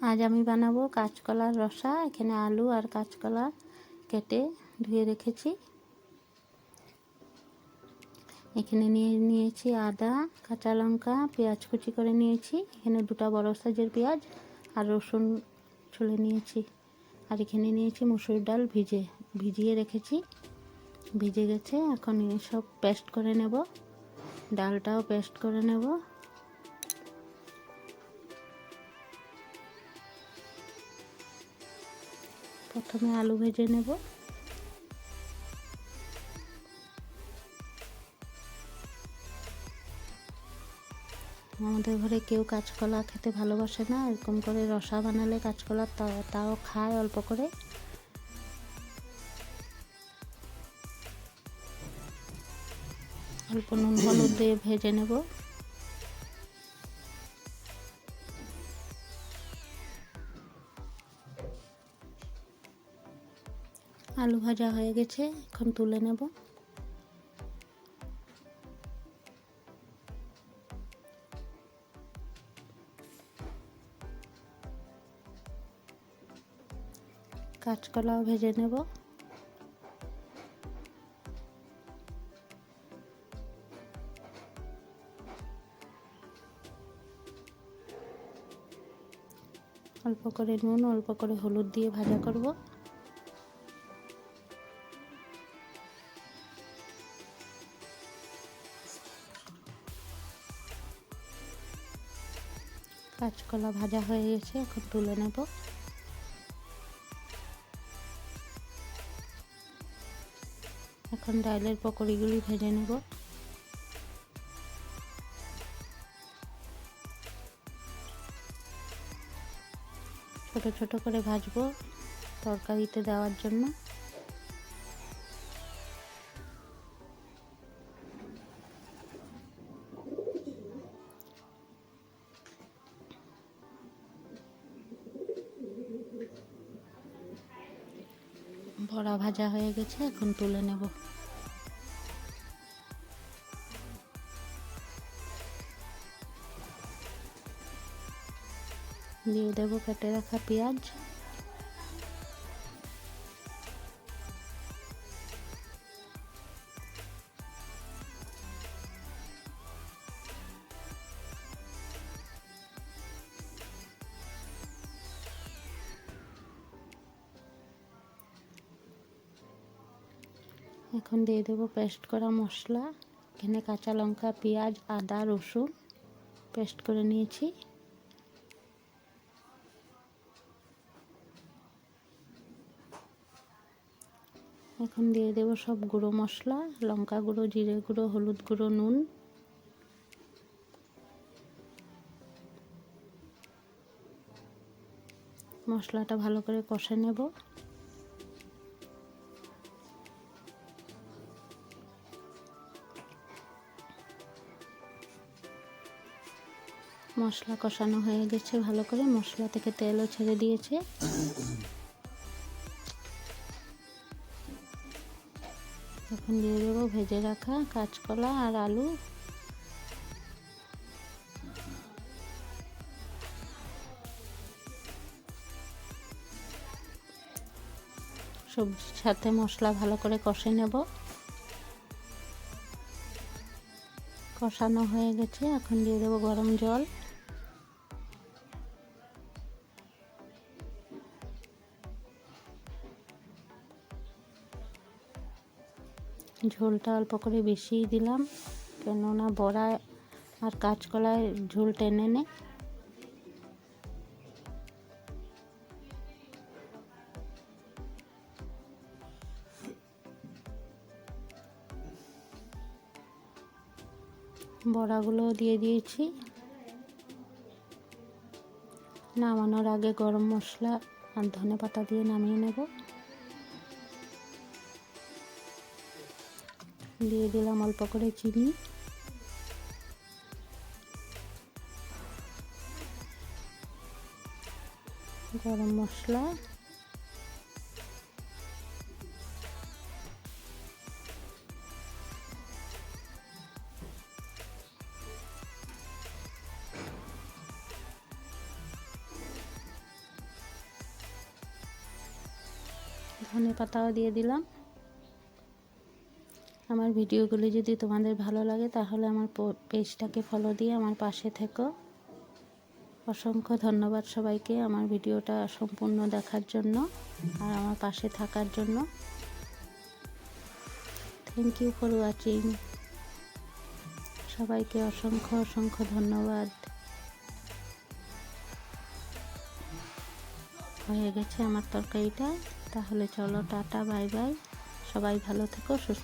আজ আমি বানাবো কাঁচকলার রসা। এখানে আলু আর কাঁচকলা কেটে ধুয়ে রেখেছি। এখানে নিয়েছি আদা, কাঁচা লঙ্কা, পেঁয়াজ কুচি করে নিয়েছি। এখানে 2টা বড় সাইজের পেঁয়াজ আর রসুন ছুলে নিয়েছি। আর এখানে নিয়েছি মুসুর ডাল ভিজিয়ে রেখেছি, ভিজে গেছে। এখন সব পেস্ট করে নেব, ডালটাও পেস্ট করে নেব। প্রথমে আলু ভেজে নেব। আমাদের ঘরে কেউ কাঁচকলা খেতে ভালোবাসে না, এরকম করে রসা বানালে কাঁচকলা তাও খায় অল্প করে। অল্প নুন হলুদ দিয়ে ভেজে নেব। আলু ভাজা হয়ে গেছে, এখন তুলে নেব। কাঁচকলাও ভেজে নেব। অল্প করে নুন, অল্প করে হলুদ দিয়ে ভাজা করব। কাঁচকলা ভাজা হয়ে গেছে, এখন তুলে নেব। এখন ডালের পকোড়িগুলি ভেজে নেব। ছোট ছোট করে ভাজবো তরকারিতে দেওয়ার জন্য। বড়া ভাজা হয়ে গেছে, এখন তুলে নেব। দিয়ে দেবো কেটে রাখা পেঁয়াজ। এখন দিয়ে দেবো পেস্ট করা মশলা। এখানে কাঁচা লঙ্কা, পেঁয়াজ, আদা, রসুন পেস্ট করে নিয়েছি। এখন দিয়ে দেবো সব গুঁড়ো মশলা, লঙ্কা গুঁড়ো, জিরে গুঁড়ো, হলুদ গুঁড়ো, নুন। মশলাটা ভালো করে কষে নেব। মশলা কষানো হয়ে গেছে ভালো করে, মশলা থেকে তেলও ছেড়ে দিয়েছে। এখন দিয়ে দেবো ভেজে রাখা কাঁচকলা আর আলু। সবজির সাথে মশলা ভালো করে কষে নেব। কষানো হয়ে গেছে, এখন দিয়ে দেবো গরম জল। ঝোলটা অল্প করে বেশিই দিলাম, কেননা বড়া আর কাঁচকলায় ঝোল টেনে নেয়। বড়াগুলো দিয়ে দিয়েছি। নামানোর আগে গরম মশলা আর ধনেপাতা দিয়ে নামিয়ে নেব। দিয়ে দিলাম অল্প করে চিনি। গরম মশলা, ধনে পাতাও দিয়ে দিলাম। আমার ভিডিওগুলি যদি তোমাদের ভালো লাগে তাহলে আমার পেজটাকে ফলো দিয়ে আমার পাশে থেকো। অসংখ্য ধন্যবাদ সবাইকে আমার ভিডিওটা সম্পূর্ণ দেখার জন্য আর আমার পাশে থাকার জন্য। Thank you for watching. সবাইকে অসংখ্য অসংখ্য ধন্যবাদ। হয়ে গেছে আমার তরকারিটা। তাহলে চলো, টাটা, বাই বাই। সবাই ভালো থেকো, সুস্থ